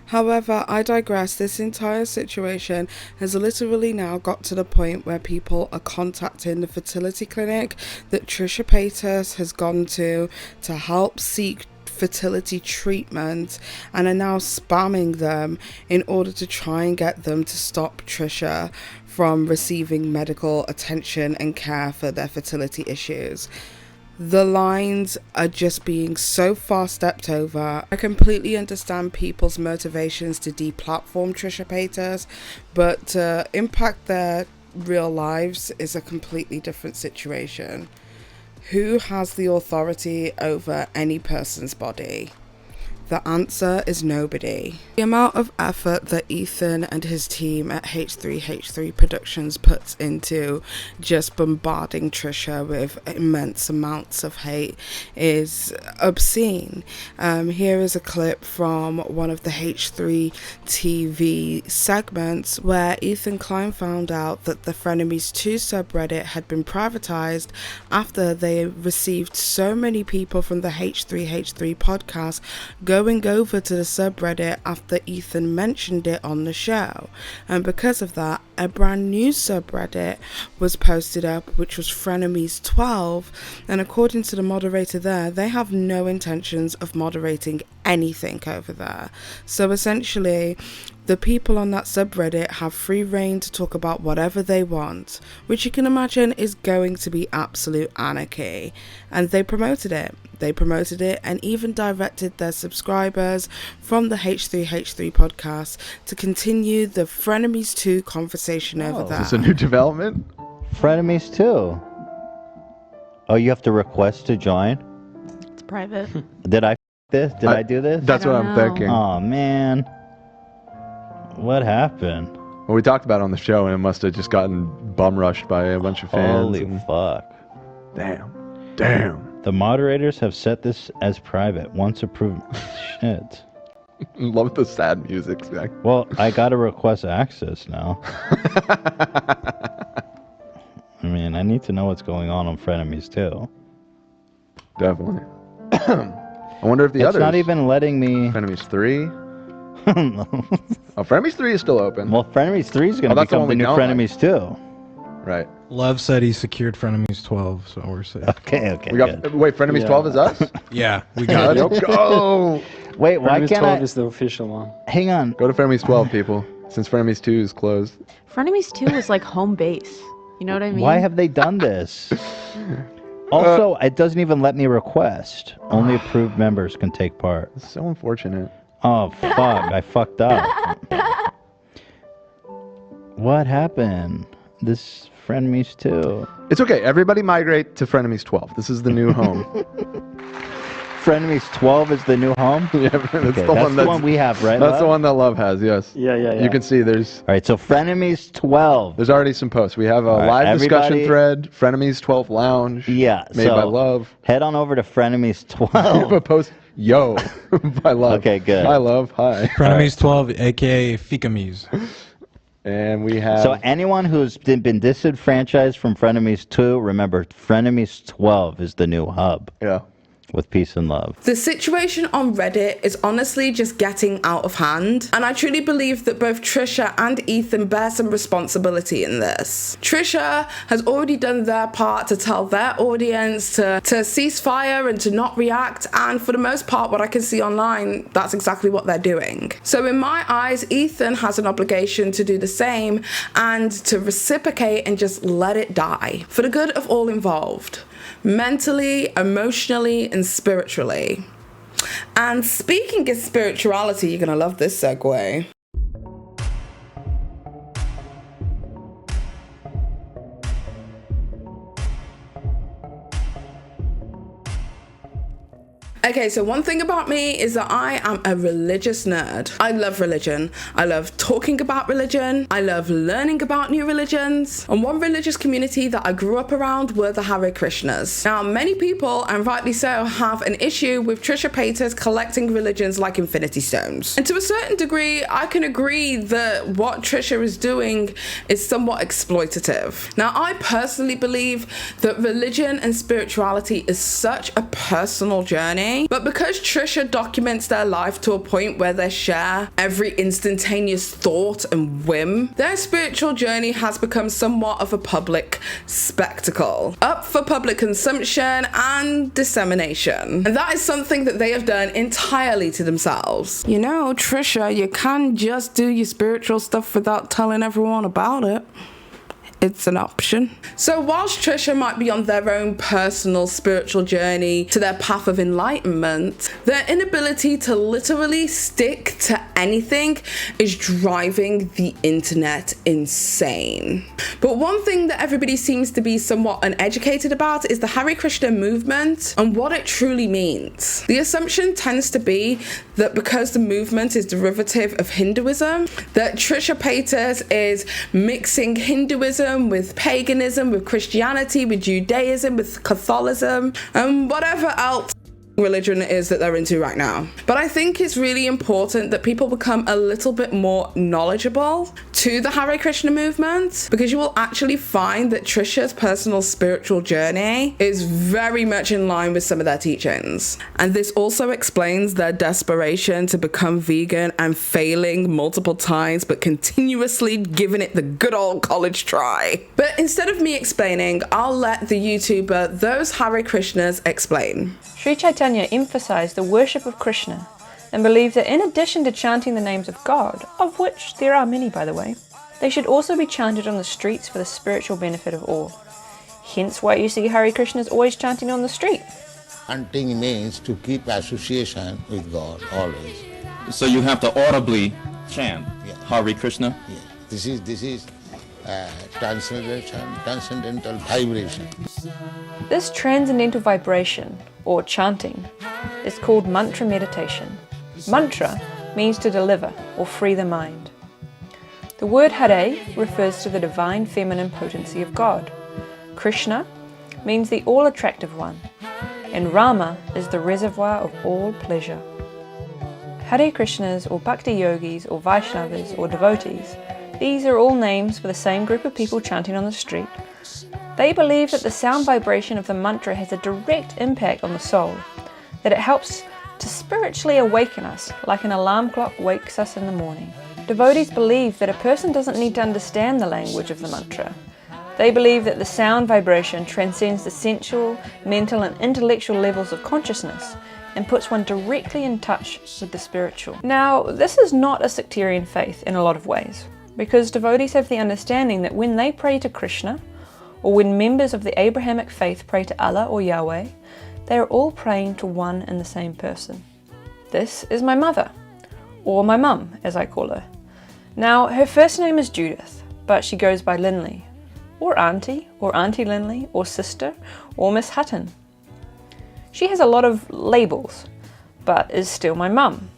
However, I digress. This entire situation has literally now got to the point where people are contacting the fertility clinic that Trisha Paytas has gone to help seek fertility treatment, and are now spamming them in order to try and get them to stop Trisha from receiving medical attention and care for their fertility issues. The lines are just being so far stepped over. I completely understand people's motivations to deplatform Trisha Paytas, but to impact their real lives is a completely different situation. Who has the authority over any person's body? The answer is nobody. The amount of effort that Ethan and his team at H3 Productions puts into just bombarding Trisha with immense amounts of hate is obscene. Here is a clip from one of the H3 TV segments where Ethan Klein found out that the Frenemies 2 subreddit had been privatized after they received so many people from the H3 podcast going over to the subreddit after Ethan mentioned it on the show. And because of that, a brand new subreddit was posted up, which was Frenemies 12, and according to the moderator there, they have no intentions of moderating anything over there. So essentially, the people on that subreddit have free reign to talk about whatever they want, which you can imagine is going to be absolute anarchy. And they promoted it. They promoted it and even directed their subscribers from the H3 podcast to continue the Frenemies 2 conversation over there. Is this a new development? Frenemies 2. Oh, you have to request to join? It's private. Did I this? Did I do this? That's what I'm thinking. Oh, man. What happened? Well, we talked about it on the show, and it must have just gotten bum rushed by a bunch of fans. Holy fuck. Damn. The moderators have set this as private. Once approved. Shit. Love the sad music, Zach. Well, I gotta request access now. I mean, I need to know what's going on Frenemies too. Definitely. I wonder if the others... It's not even letting me... Frenemies 3? Oh, Frenemies 3 is still open. Well, Frenemies 3 is going to become the new Frenemies 2. Right. Love said he secured Frenemies 12, so we're safe. Okay. We got. Wait, Frenemies 12 is us. Yeah, we got it. Let's go. Wait, why Frenemies can't 12 I? is the official one. Hang on. Go to Frenemies 12, people. Since Frenemies 2 is closed. Frenemies 2 is like home base. You know what I mean? Why have they done this? Also, it doesn't even let me request. Only approved members can take part. It's so unfortunate. Oh, fuck. I fucked up. What happened? This Frenemies 2. It's okay. Everybody migrate to Frenemies 12. This is the new home. Frenemies 12 is the new home? Yeah, that's Okay, the one we have, right? That's Love? the one that Love has, yes. Yeah. You can see there's... All right, so Frenemies 12. There's already some posts. We have a All right, live discussion everybody- thread, Frenemies 12 Lounge. Yeah, Made so by Love. Head on over to Frenemies We have 12. a post, yo, by Love. Okay, good. Hi, Love. Hi. Frenemies 12, aka Fikamies. And we have... So anyone who's been disenfranchised from Frenemies 2, remember, Frenemies 12 is the new hub. Yeah. With peace and love. The situation on Reddit is honestly just getting out of hand, and I truly believe that both Trisha and Ethan bear some responsibility in this. Trisha has already done their part to tell their audience to cease fire and to not react, and for the most part, what I can see online, that's exactly what they're doing. So in my eyes, Ethan has an obligation to do the same and to reciprocate and just let it die for the good of all involved. Mentally, emotionally, and spiritually. And speaking of spirituality, you're gonna love this segue. Okay, so one thing about me is that I am a religious nerd. I love religion. I love talking about religion. I love learning about new religions. And one religious community that I grew up around were the Hare Krishnas. Now, many people, and rightly so, have an issue with Trisha Paytas collecting religions like Infinity Stones. And to a certain degree, I can agree that what Trisha is doing is somewhat exploitative. Now, I personally believe that religion and spirituality is such a personal journey. But because Trisha documents their life to a point where they share every instantaneous thought and whim, their spiritual journey has become somewhat of a public spectacle, up for public consumption and dissemination. And that is something that they have done entirely to themselves. You know, Trisha, you can't just do your spiritual stuff without telling everyone about it. It's an option. So whilst Trisha might be on their own personal spiritual journey to their path of enlightenment, their inability to literally stick to anything is driving the internet insane. But one thing that everybody seems to be somewhat uneducated about is the Hare Krishna movement and what it truly means. The assumption tends to be that because the movement is derivative of Hinduism, that Trisha Paytas is mixing Hinduism with paganism, with Christianity, with Judaism, with Catholicism, and whatever else religion it is that they're into right now. But I think it's really important that people become a little bit more knowledgeable to the Hare Krishna movement, because you will actually find that Trisha's personal spiritual journey is very much in line with some of their teachings. And this also explains their desperation to become vegan and failing multiple times, but continuously giving it the good old college try. But instead of me explaining, I'll let the YouTuber Those Hare Krishnas explain. Sri Chaitanya emphasized the worship of Krishna and believed that in addition to chanting the names of God, of which there are many by the way, they should also be chanted on the streets for the spiritual benefit of all. Hence why you see Hare Krishnas always chanting on the street. Chanting means to keep association with God always. So you have to audibly chant Hare Krishna? Yeah. This is transcendental vibration. This transcendental vibration, or chanting, is called mantra meditation. Mantra means to deliver or free the mind. The word Hare refers to the divine feminine potency of God. Krishna means the all-attractive one, and Rama is the reservoir of all pleasure. Hare Krishnas or Bhakti Yogis or Vaishnavas or devotees, these are all names for the same group of people chanting on the street. They believe that the sound vibration of the mantra has a direct impact on the soul, that it helps to spiritually awaken us like an alarm clock wakes us in the morning. Devotees believe that a person doesn't need to understand the language of the mantra. They believe that the sound vibration transcends the sensual, mental, and intellectual levels of consciousness and puts one directly in touch with the spiritual. Now, this is not a sectarian faith in a lot of ways, because devotees have the understanding that when they pray to Krishna, or when members of the Abrahamic faith pray to Allah or Yahweh, they are all praying to one and the same person. This is my mother, or my mum, as I call her. Now, her first name is Judith, but she goes by Linley, or Auntie Linley, or Sister, or Miss Hutton. She has a lot of labels, but is still my mum.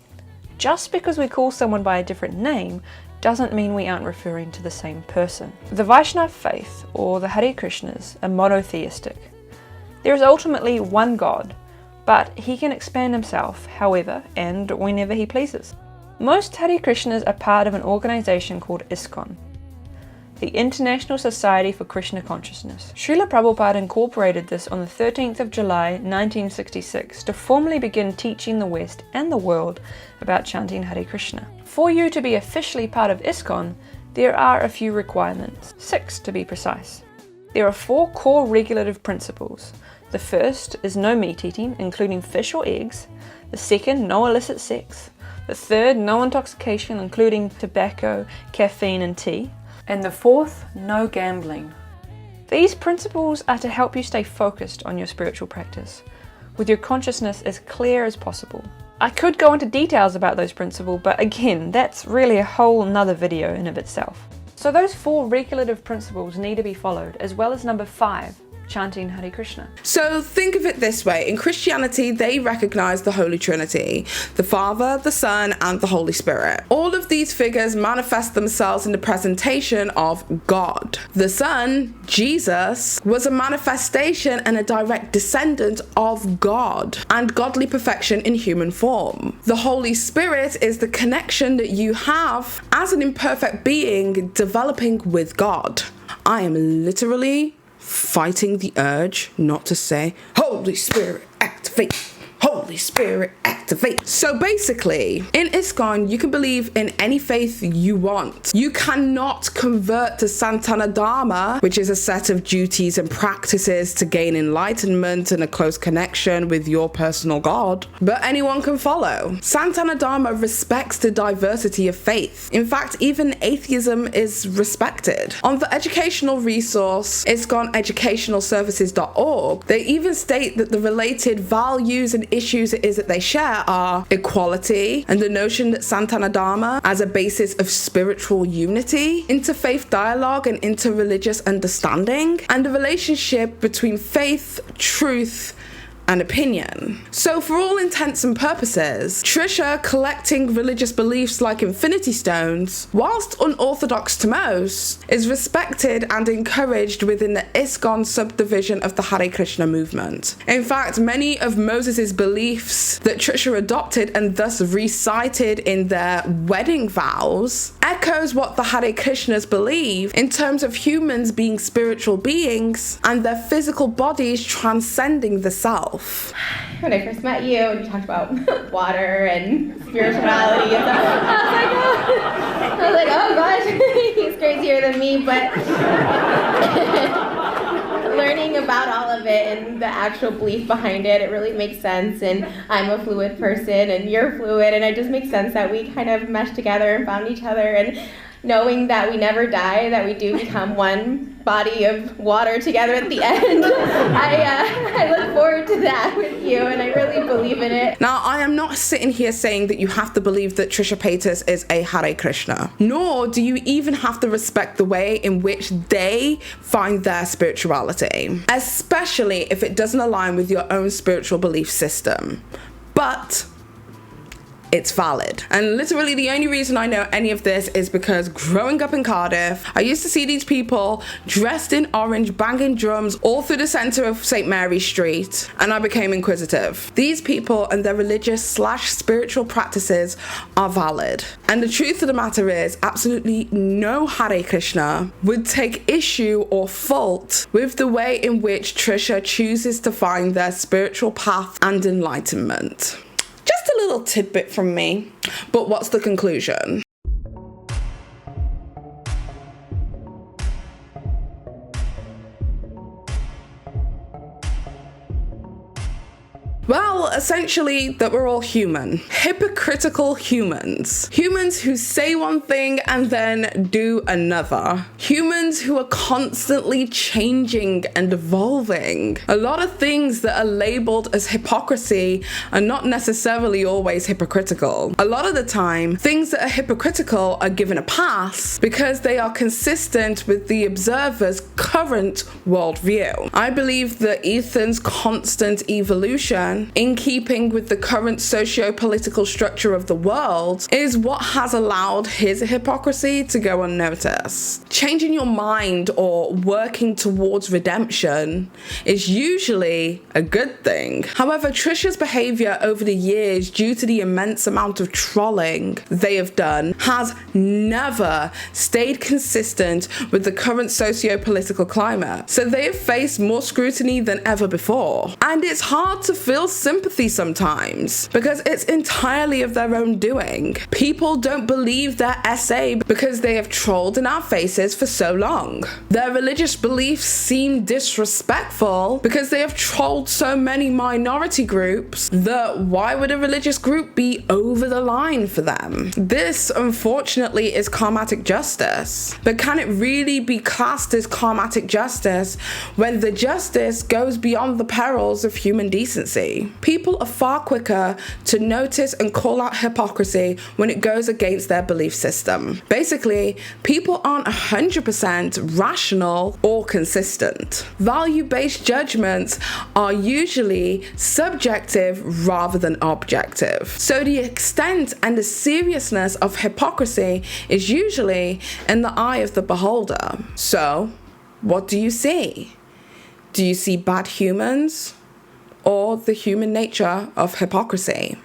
Just because we call someone by a different name doesn't mean we aren't referring to the same person. The Vaishnava faith, or the Hare Krishnas, are monotheistic. There is ultimately one God, but he can expand himself however and whenever he pleases. Most Hare Krishnas are part of an organization called ISKCON, the International Society for Krishna Consciousness. Srila Prabhupada incorporated this on the 13th of July 1966 to formally begin teaching the West and the world about chanting Hare Krishna. For you to be officially part of ISKCON, there are a few requirements, 6 to be precise. There are 4 core regulative principles. The first is no meat eating, including fish or eggs. The second, no illicit sex. The third, no intoxication, including tobacco, caffeine, and tea. And the fourth, no gambling. These principles are to help you stay focused on your spiritual practice, with your consciousness as clear as possible. I could go into details about those principles, but again, that's really a whole nother video in of itself. So those 4 regulative principles need to be followed, as well as number 5, chanting Hare Krishna. So think of it this way. In Christianity, they recognize the Holy Trinity, the Father, the Son, and the Holy Spirit. All of these figures manifest themselves in the presentation of God. The Son, Jesus, was a manifestation and a direct descendant of God and godly perfection in human form. The Holy Spirit is the connection that you have as an imperfect being developing with God. I am literally fighting the urge not to say, Holy Spirit, activate. Holy Spirit, activate. So basically, in ISKCON, you can believe in any faith you want. You cannot convert to Sanatana Dharma, which is a set of duties and practices to gain enlightenment and a close connection with your personal God, but anyone can follow. Sanatana Dharma respects the diversity of faith. In fact, even atheism is respected. On the educational resource, ISKCONeducationalservices.org, they even state that the related values and issues it is that they share are equality and the notion that Sanatana Dharma as a basis of spiritual unity, interfaith dialogue and interreligious understanding, and the relationship between faith, truth, and opinion. So for all intents and purposes, Trisha collecting religious beliefs like infinity stones, whilst unorthodox to most, is respected and encouraged within the ISKCON subdivision of the Hare Krishna movement. In fact, many of Moses' beliefs that Trisha adopted and thus recited in their wedding vows echoes what the Hare Krishnas believe in terms of humans being spiritual beings and their physical bodies transcending the self. When I first met you and you talked about water and spirituality and stuff, I was like, oh gosh, he's crazier than me, but learning about all of it and the actual belief behind it, it really makes sense. And I'm a fluid person and you're fluid, and it just makes sense that we kind of meshed together and found each other, and knowing that we never die, that we do become one body of water together at the end. I look forward to that with you, and I really believe in it. Now, I am not sitting here saying that you have to believe that Trisha Paytas is a Hare Krishna, nor do you even have to respect the way in which they find their spirituality, especially if it doesn't align with your own spiritual belief system. But it's valid. And literally the only reason I know any of this is because growing up in Cardiff, I used to see these people dressed in orange banging drums all through the centre of St. Mary Street, and I became inquisitive. These people and their religious/spiritual practices are valid. And the truth of the matter is, absolutely no Hare Krishna would take issue or fault with the way in which Trisha chooses to find their spiritual path and enlightenment. Just a little tidbit from me, but what's the conclusion? essentially that we're all human. Hypocritical humans. Humans who say one thing and then do another. Humans who are constantly changing and evolving. A lot of things that are labeled as hypocrisy are not necessarily always hypocritical. A lot of the time, things that are hypocritical are given a pass because they are consistent with the observer's current worldview. I believe that Ethan's constant evolution, in keeping with the current socio-political structure of the world, is what has allowed his hypocrisy to go unnoticed. Changing your mind or working towards redemption is usually a good thing. However, Trisha's behaviour over the years, due to the immense amount of trolling they have done, has never stayed consistent with the current socio-political climate. So they have faced more scrutiny than ever before. And it's hard to feel sympathy sometimes because it's entirely of their own doing. People don't believe their essay because they have trolled in our faces for so long. Their religious beliefs seem disrespectful because they have trolled so many minority groups that why would a religious group be over the line for them? This, unfortunately, is karmatic justice. But can it really be classed as karmatic justice when the justice goes beyond the perils of human decency? People are far quicker to notice and call out hypocrisy when it goes against their belief system. Basically, people aren't 100% rational or consistent. Value-based judgments are usually subjective rather than objective. So the extent and the seriousness of hypocrisy is usually in the eye of the beholder. So, what do you see? Do you see bad humans or the human nature of hypocrisy?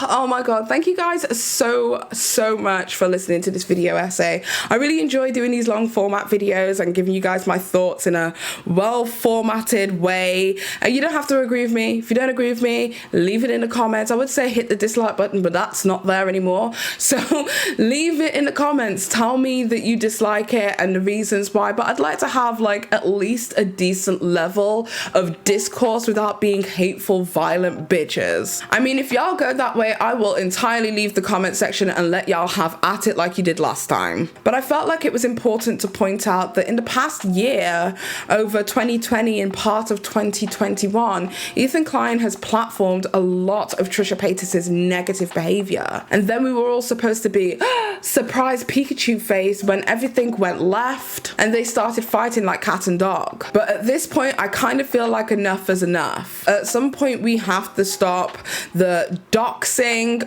Oh my god, thank you guys so much for listening to this video essay. I really enjoy doing these long format videos and giving you guys my thoughts in a well formatted way. And you don't have to agree with me. If you don't agree with me, leave it in the comments. I would say hit the dislike button, but that's not there anymore. So leave it in the comments. Tell me that you dislike it and the reasons why. But I'd like to have like at least a decent level of discourse without being hateful, violent bitches. I mean, if y'all go that way, I will entirely leave the comment section and let y'all have at it like you did last time. But I felt like it was important to point out that in the past year, over 2020 and part of 2021, Ethan Klein has platformed a lot of Trisha Paytas' negative behaviour. And then we were all supposed to be surprise Pikachu face when everything went left and they started fighting like cat and dog. But at this point, I kind of feel like enough is enough. At some point, we have to stop the doxing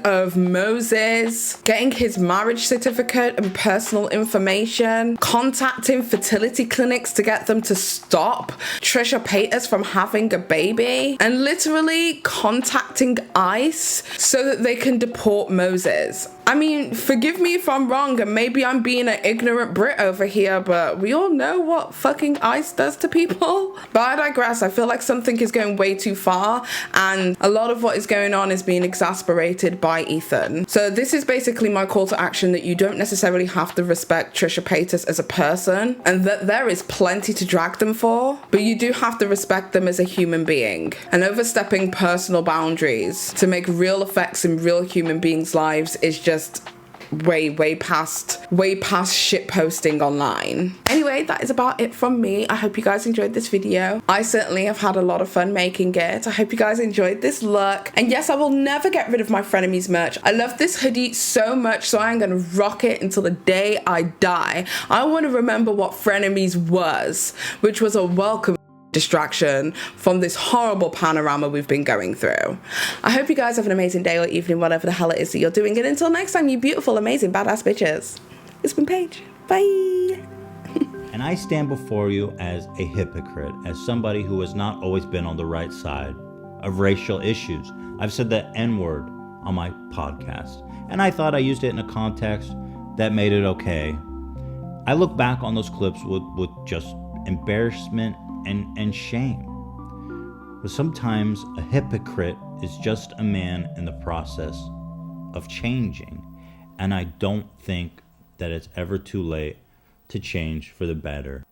of Moses, getting his marriage certificate and personal information, contacting fertility clinics to get them to stop Trisha Paytas from having a baby, and literally contacting ICE so that they can deport Moses. I mean, forgive me if I'm wrong and maybe I'm being an ignorant Brit over here, but we all know what fucking ICE does to people. But I digress. I feel like something is going way too far and a lot of what is going on is being exasperated by Ethan. So this is basically my call to action, that you don't necessarily have to respect Trisha Paytas as a person and that there is plenty to drag them for, but you do have to respect them as a human being. And overstepping personal boundaries to make real effects in real human beings' lives is just way past shit posting online. Anyway, that is about it from me. I hope you guys enjoyed this video. I certainly have had a lot of fun making it. I hope you guys enjoyed this look. And yes, I will never get rid of my Frenemies merch. I love this hoodie so much, so I'm gonna rock it until the day I die. I want to remember what Frenemies was, which was a welcome distraction from this horrible panorama we've been going through. I hope you guys have an amazing day or evening, whatever the hell it is that you're doing. And until next time, you beautiful, amazing, badass bitches. It's been Paige. Bye. And I stand before you as a hypocrite, as somebody who has not always been on the right side of racial issues. I've said the N-word on my podcast, and I thought I used it in a context that made it okay. I look back on those clips with just embarrassment and shame. But sometimes a hypocrite is just a man in the process of changing, and I don't think that it's ever too late to change for the better.